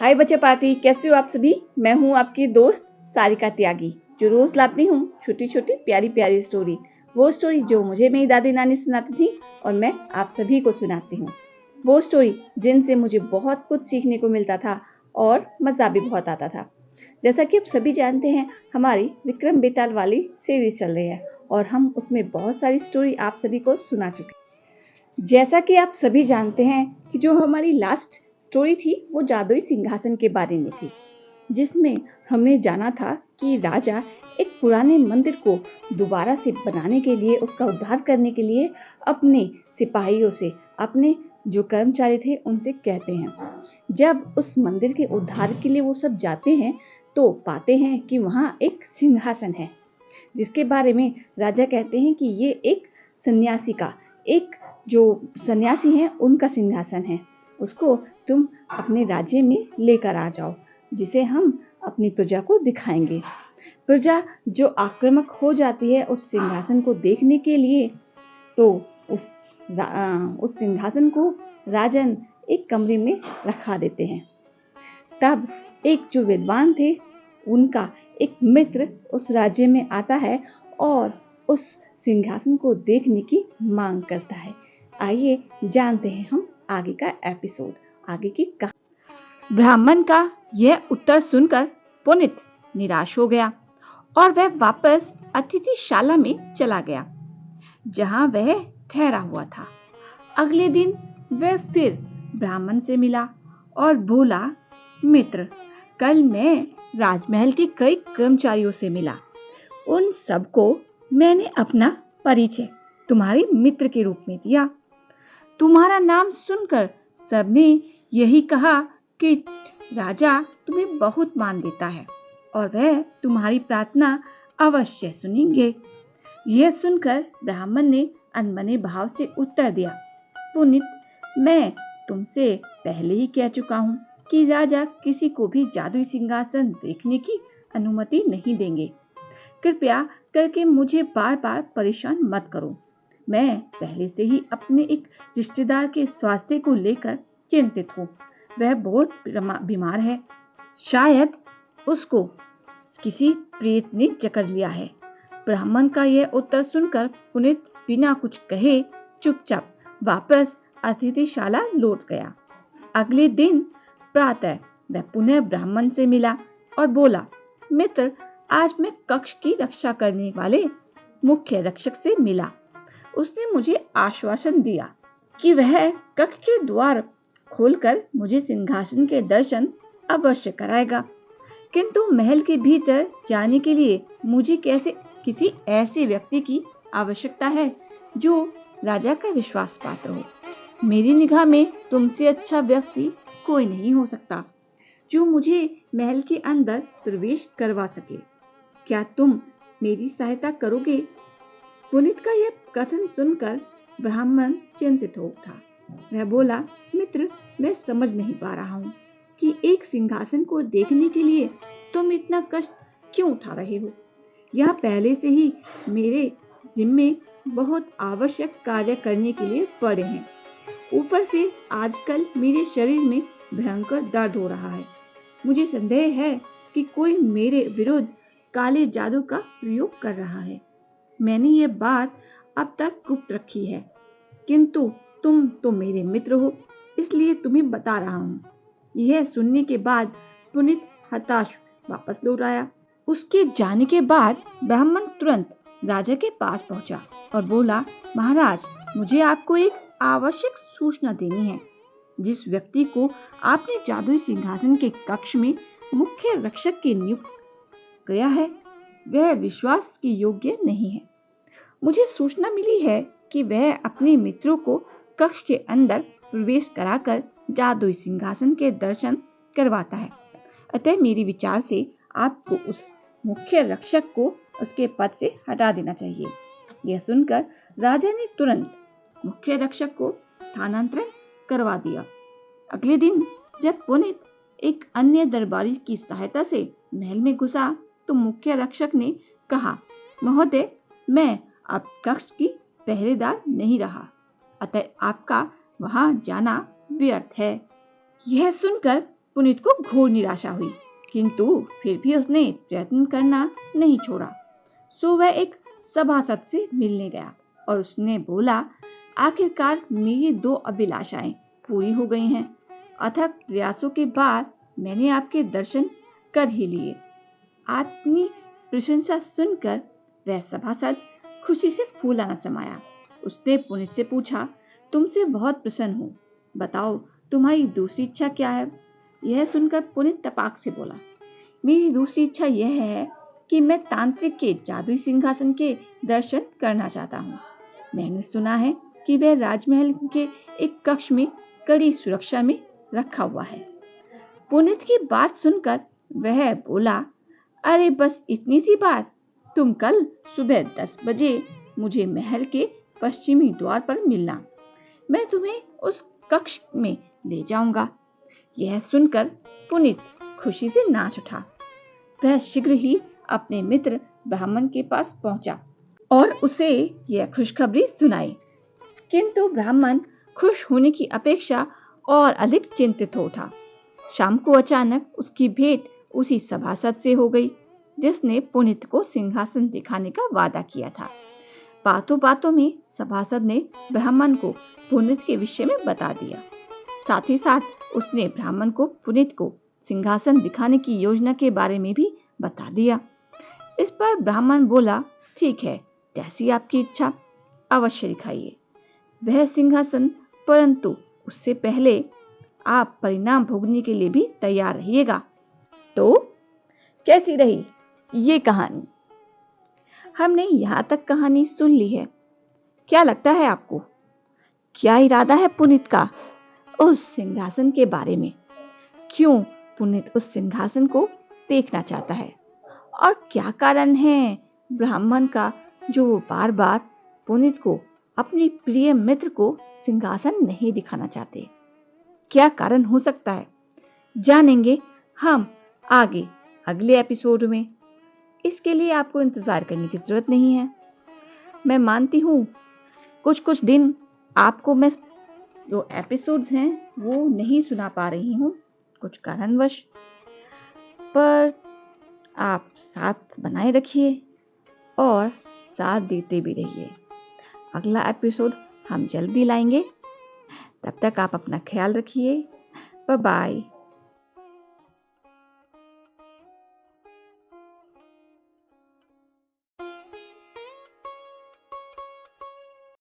हाय बच्चे पार्टी, कैसे हो आप सभी। मैं हूँ आपकी दोस्त सारिका त्यागी, जो रोज लाती हूँ छोटी छोटी प्यारी प्यारी स्टोरी। वो स्टोरी जो मुझे मेरी दादी नानी सुनाती थी और मैं आप सभी को सुनाती हूँ। वो स्टोरी जिनसे मुझे बहुत कुछ सीखने को मिलता था और मजा भी बहुत आता था। जैसा कि आप सभी जानते हैं, हमारी विक्रम बेताल वाली सीरीज चल रही है और हम उसमें बहुत सारी स्टोरी आप सभी को सुना चुके। जैसा कि आप सभी जानते हैं कि जो हमारी लास्ट स्टोरी थी वो जादुई सिंहासन के बारे में थी, जिसमें हमने जाना था कि राजा एक पुराने मंदिर को दोबारा से बनाने के लिए, उसका उद्धार करने के लिए अपने सिपाहियों से, अपने जो कर्मचारी थे उनसे कहते हैं। जब उस मंदिर के उद्धार के लिए वो सब जाते हैं तो पाते हैं कि वहाँ एक सिंहासन है, जिसके बारे में राजा कहते हैं कि ये एक सन्यासी का, एक जो सन्यासी हैं उनका सिंहासन है। उसको तुम अपने राज्य में लेकर आ जाओ, जिसे हम अपनी प्रजा को दिखाएंगे। प्रजा जो आक्रामक हो जाती है उस सिंहासन को देखने के लिए, तो उस सिंहासन को राजन एक कमरे में रखा देते हैं। तब एक जो विद्वान थे, उनका एक मित्र उस राज्य में आता है और उस सिंहासन को देखने की मांग करता है। आइए जानते हैं हम आगे का एपिसोड, आगे की कहानी। ब्राह्मण का यह उत्तर सुनकर पुनित निराश हो गया और वह वापस अतिथिशाला में चला गया, जहां वह ठहरा हुआ था। अगले दिन वह फिर ब्राह्मण से मिला और बोला, मित्र, कल मैं राजमहल के कई कर्मचारियों से मिला। उन सबको मैंने अपना परिचय तुम्हारे मित्र के रूप में दिया। तुम्हारा नाम सुनकर सबने यही कहा कि राजा तुम्हें बहुत मान देता है और वह तुम्हारी प्रार्थना अवश्य सुनेंगे। यह सुनकर ब्राह्मण ने अनमने भाव से उत्तर दिया, पुनित, मैं तुमसे पहले ही कह चुका हूँ कि राजा किसी को भी जादुई सिंहासन देखने की अनुमति नहीं देंगे। कृपया करके मुझे बार बार परेशान मत करो। मैं पहले से ही अपने एक रिश्तेदार के स्वास्थ्य को लेकर चिंतित हूँ। वह बहुत बीमार है, शायद उसको किसी प्रेत ने जकड़ लिया है। ब्राह्मण का यह उत्तर सुनकर पुनित बिना कुछ कहे चुपचाप वापस अतिथिशाला लौट गया। अगले दिन प्रातः वह पुनः ब्राह्मण से मिला और बोला, मित्र, आज मैं कक्ष की रक्षा करने वाले मुख्य रक्षक से मिला। उसने मुझे आश्वासन दिया कि वह कक्ष के द्वार खोलकर मुझे सिंहासन के दर्शन अवश्य कराएगा, किंतु महल के भीतर जाने के लिए मुझे किसी ऐसे व्यक्ति की आवश्यकता है जो राजा का विश्वास पात्र हो। मेरी निगाह में तुमसे अच्छा व्यक्ति कोई नहीं हो सकता जो मुझे महल के अंदर प्रवेश करवा सके। क्या तुम मेरी सहायता करोगे? पुनित का यह कथन सुनकर ब्राह्मण चिंतित हो उठा। वह बोला, मित्र, मैं समझ नहीं पा रहा हूँ कि एक सिंहासन को देखने के लिए तुम इतना कष्ट क्यों उठा रहे हो। यह पहले से ही मेरे जिम्मे बहुत आवश्यक कार्य करने के लिए पड़े हैं। ऊपर से आजकल मेरे शरीर में भयंकर दर्द हो रहा है। मुझे संदेह है कि कोई मेरे विरुद्ध काले जादू का प्रयोग कर रहा है। मैंने ये बात अब तक गुप्त रखी है, किंतु तुम तो मेरे मित्र हो, इसलिए तुम्हें बता रहा हूँ। यह सुनने के बाद पुनित हताश वापस लौट आया। उसके जाने के बाद ब्राह्मण तुरंत राजा के पास पहुंचा और बोला, महाराज, मुझे आपको एक आवश्यक सूचना देनी है। जिस व्यक्ति को आपने जादुई सिंहासन के कक्ष में मुख्य रक्षक के नियुक्त किया है, वह विश्वास के योग्य नहीं है। मुझे सूचना मिली है कि वह अपने मित्रों को कक्ष के अंदर प्रवेश कराकर जादुई सिंहासन के दर्शन करवाता है। अतः मेरे विचार से आपको उस मुख्य रक्षक को उसके पद से हटा देना चाहिए। यह सुनकर राजा ने तुरंत मुख्य रक्षक को स्थानांतरण करवा दिया। अगले दिन जब पुनित एक अन्य दरबारी की सहायता से महल में घुसा तो मुख्य रक्षक ने कहा, महोदय, मैं अब कक्ष की पहरेदार नहीं रहा, अतः आपका वहां जाना व्यर्थ है। यह सुनकर पुनीत को घोर निराशा हुई, किंतु फिर भी उसने प्रयत्न करना नहीं छोड़ा। सो वह एक सभासद से मिलने गया और उसने बोला, आखिरकार मेरी 2 अभिलाषाएं पूरी हो गई हैं। अथक प्रयासों के बाद मैंने आपके दर्शन कर ही लिए। अपनी प्रशंसा सुनकर वह सभासद खुशी से फूला न समाया। उसने पुनीत से पूछा, तुमसे बहुत प्रसन्न हूँ, बताओ तुम्हारी दूसरी इच्छा क्या है? यह सुनकर पुनीत तपाक से बोला, मेरी दूसरी इच्छा यह है कि मैं तांत्रिक के जादुई सिंहासन के दर्शन करना चाहता हूँ। मैंने सुना है कि वह राजमहल के एक कक्ष में कड़ी सुरक्षा में रखा हुआ है। पुनीत की बात सुनकर वह बोला, अरे बस इतनी सी बात, तुम कल सुबह 10 बजे मुझे महल के पश्चिमी द्वार पर मिलना, मैं तुम्हें उस कक्ष में ले जाऊंगा। यह सुनकर पुनीत खुशी से नाच उठा। वह शीघ्र ही अपने मित्र ब्राह्मण के पास पहुंचा और उसे यह खुशखबरी सुनाई, किंतु ब्राह्मण खुश होने की अपेक्षा और अधिक चिंतित हो उठा। शाम को अचानक उसकी भेंट उसी सभासद से हो गई जिसने पुनीत को सिंहासन दिखाने का वादा किया था। बातों बातों में सभासद ने ब्राह्मण को पुनीत के विषय में बता दिया। साथ ही साथ उसने ब्राह्मण को पुनीत को सिंहासन दिखाने की योजना के बारे में भी बता दिया। इस पर ब्राह्मण बोला, ठीक है, जैसी आपकी इच्छा, अवश्य दिखाइए वह सिंहासन, परंतु उससे पहले आप परिणाम भोगने के लिए भी तैयार रहिएगा। तो कैसी रही ये कहानी? हमने यहाँ तक कहानी सुन ली है। क्या लगता है आपको? क्या इरादा है पुनीत का उस सिंहासन के बारे में? क्यों पुनीत उस सिंहासन को देखना चाहता है? और क्या कारण है ब्राह्मण का जो वो बार बार पुनीत को, अपनी प्रिय मित्र को सिंहासन नहीं दिखाना चाहते? क्या कारण हो सकता है, जानेंगे हम आगे अगले एपिसोड में। इसके लिए आपको इंतजार करने की जरूरत नहीं है। मैं मानती हूँ कुछ दिन आपको मैं जो एपिसोड्स हैं वो नहीं सुना पा रही हूँ कुछ कारणवश, पर आप साथ बनाए रखिए और साथ देते भी रहिए। अगला एपिसोड हम जल्दी लाएंगे। तब तक आप अपना ख्याल रखिए। Bye bye.